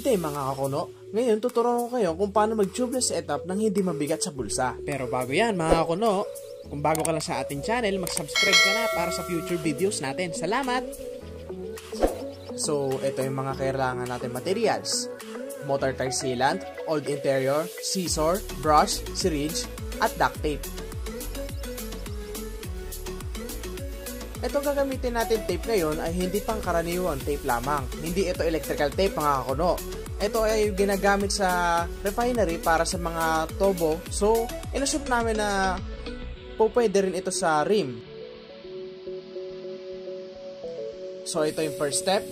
day mga kakuno. Ngayon tuturuan ko kayo kung paano mag-tubeless setup nang hindi mabigat sa bulsa. Pero bago yan mga kakuno, kung bago ka lang sa ating channel, mag-subscribe ka na para sa future videos natin. Salamat! So, ito yung mga kailangan natin materials. Motor tire sealant, old interior, scissor, brush, syringe, at duct tape. Itong gagamitin natin tape ngayon ay hindi pang karaniwang tape lamang. Hindi ito electrical tape mga kakuno. Ito ay ginagamit sa refinery para sa mga tobo. So, inassume namin na pwede rin ito sa rim. So, ito yung first step.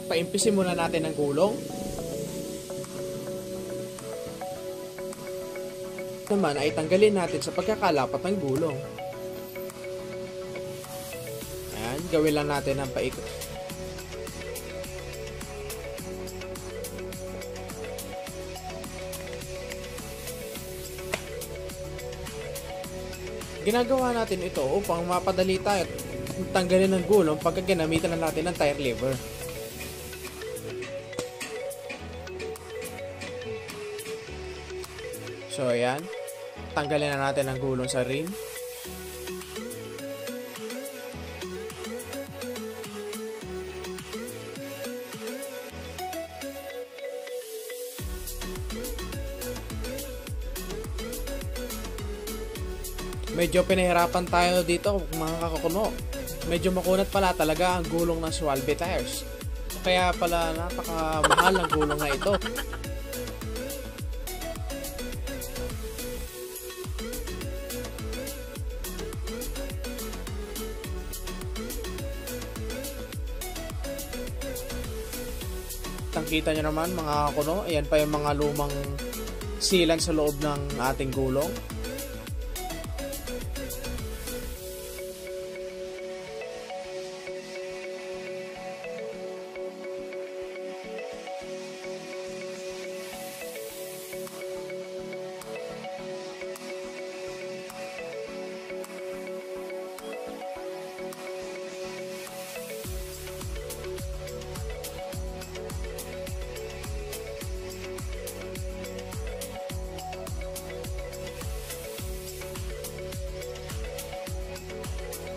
Paimpisin muna natin ang gulong. Naman ay tanggalin natin sa pagkakalapat ng gulong. Ayan, gawin lang natin ang paikot. Ginagawa natin ito upang mapadali tayo tanggalin ng gulong pagka ginamitan na natin ng tire lever. So ayan, tanggalin na natin ang gulong sa rim. Medyo pinahirapan tayo dito mga kakuno. Medyo makunat pala talaga ang gulong ng Schwalbe tires. Kaya pala napakamahal ang gulong na ito. Kita nyo naman mga kakuno, ayan pa yung mga lumang sealant sa loob ng ating gulong.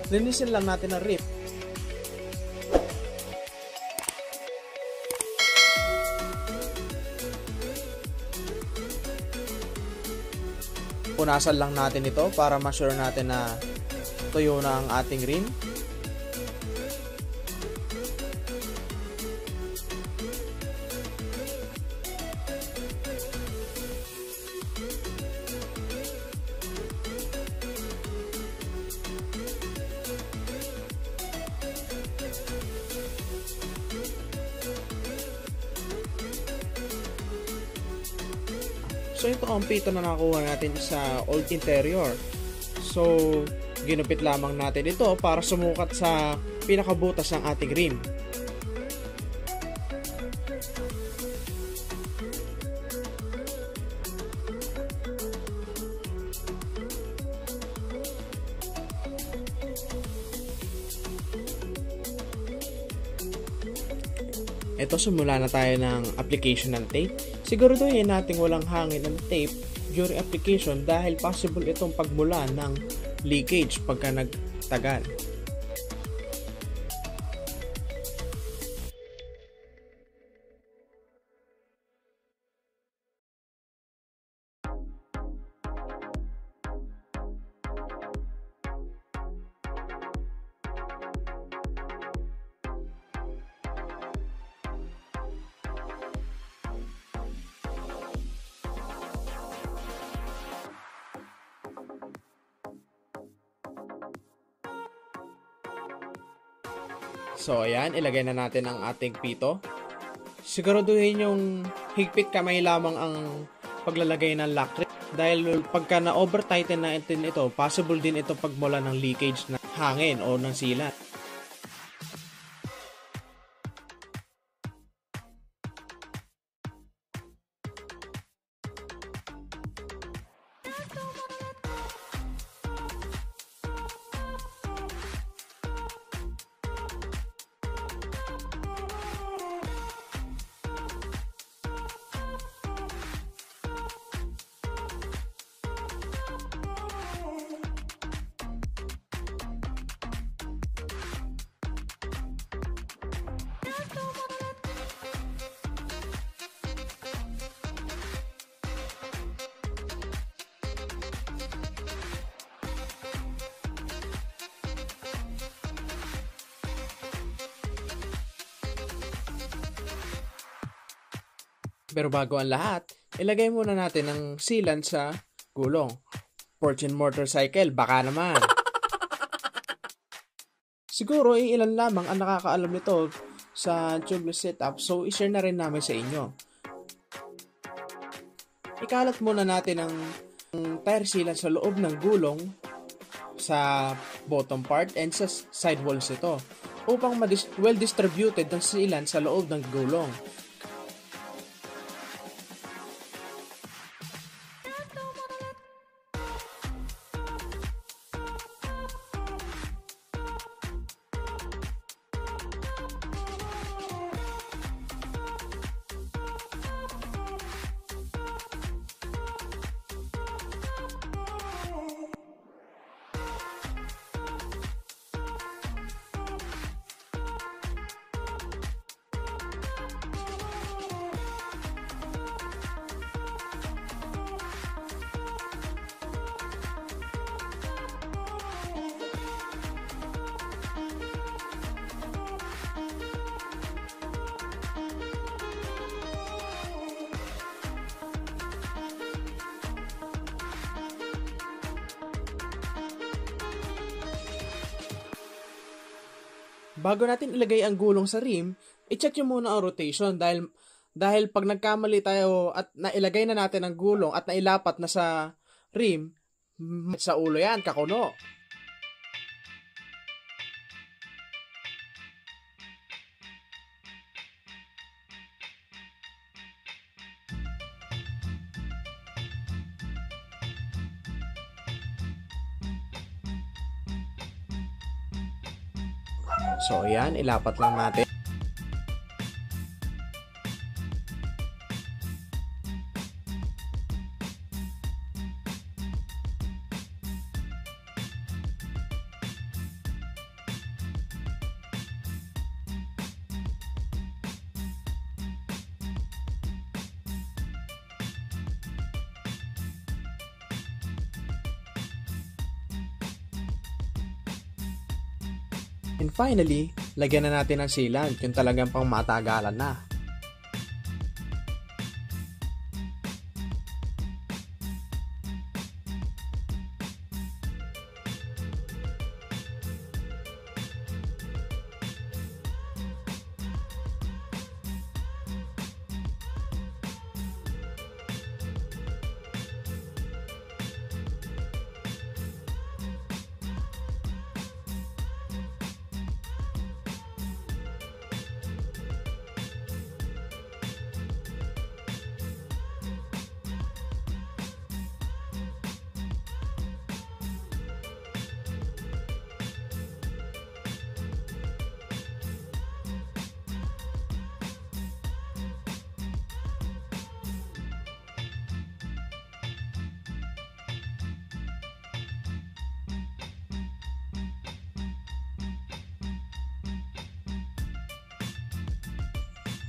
Linisin lang natin ang rim. Punasan lang natin ito para ma-sure natin na tuyo na ang ating rim. So ito ang pito na nakuha natin sa old interior. So ginupit lamang natin ito para sumukat sa pinakabutas ng ating rim. Ito, simula na tayo ng application ng tape. Siguraduhin natin walang hangin ng tape during application dahil possible itong pagmula ng leakage pagka nagtagal. So ayan, ilagay na natin ang ating pito. Siguraduhin yung higpit kamay lamang ang paglalagay ng lock ring. Dahil pagka na-over-tighten natin ito, possible din ito pagmula ng leakage ng hangin o ng sealant. Pero bago ang lahat, ilagay muna natin ang sealant sa gulong. Fortune motorcycle, baka naman. Siguro ilan lamang ang nakakaalam nito sa tubeless setup, so i-share na rin namin sa inyo. Ikalat muna natin ang tire sealant sa loob ng gulong sa bottom part and sa side walls ito upang well distributed ng sealant sa loob ng gulong. Bago natin ilagay ang gulong sa rim, i-check nyo muna ang rotation dahil pag nagkamali tayo at nailagay na natin ang gulong at nailapat na sa rim, sa ulo yan, kakuno. So ayan, ilapat lang natin. And finally, lagyan na natin ng sealant, yung talagang pang matagalan na.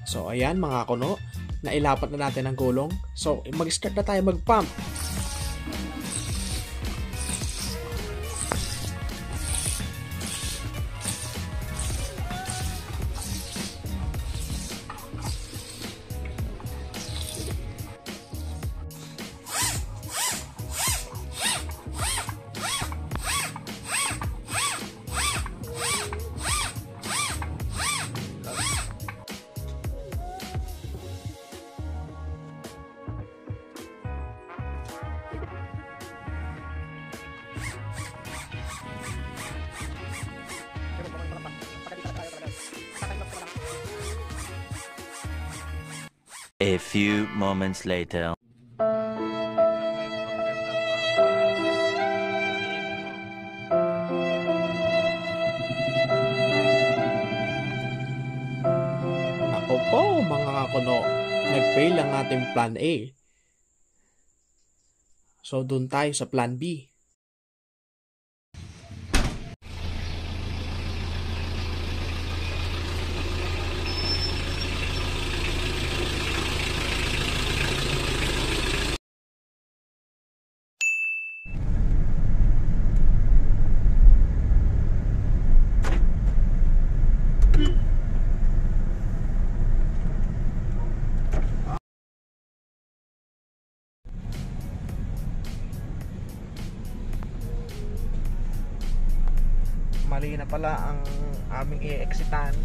So ayan mga kuno, nailapat na natin ang gulong. So mag-start na tayo mag-pump. A few moments later. Ako po mga kakuno, nag-fail ang ating plan A. So dun tayo sa plan B. Mali na pala ang aming i-exitan.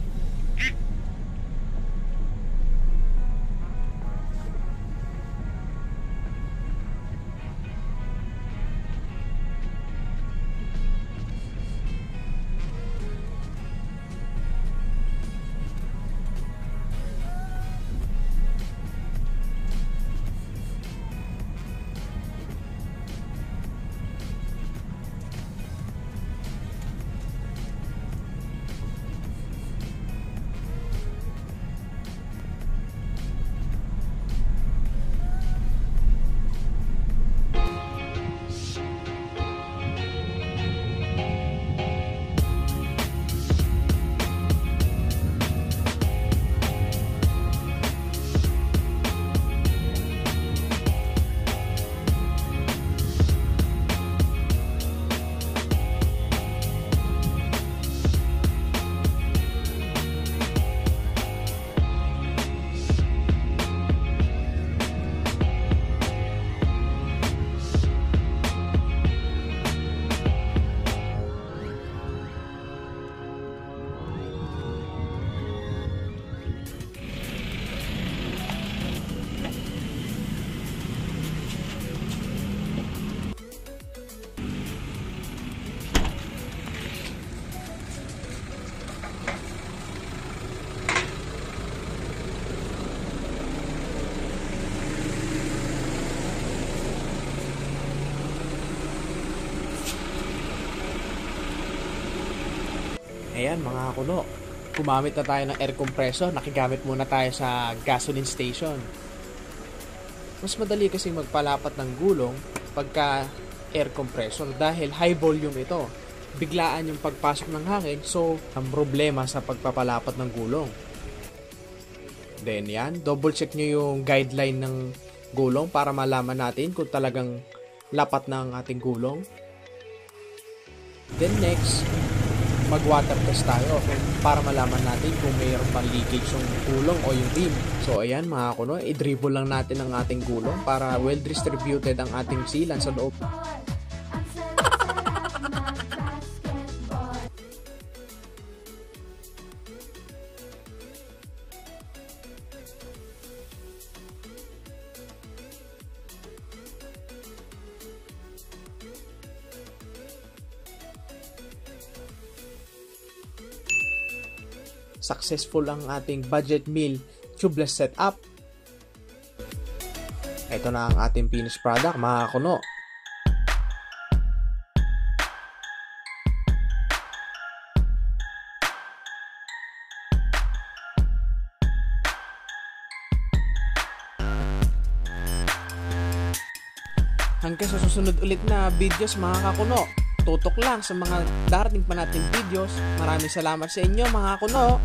Ayan mga kuno, gumamit na tayo ng air compressor, nakigamit muna tayo sa gasoline station. Mas madali kasi magpalapat ng gulong pagka air compressor dahil high volume ito. Biglaan yung pagpasok ng hangin, so ang problema sa pagpapalapat ng gulong. Then yan, double check nyo yung guideline ng gulong para malaman natin kung talagang lapat na ang ating gulong. Then next, mag-water test tayo para malaman natin kung mayroon pang leakage yung gulong o yung rim. So ayan mga kuno, i-dribble lang natin ang ating gulong para well distributed ang ating sealant sa loob. Successful ang ating budget meal tubeless setup. Ito na ang ating finished product mga kuno. Hanggang sa susunod ulit na videos mga kakuno. Tutok lang sa mga darating pa nating videos. Maraming salamat sa inyo mga kuno.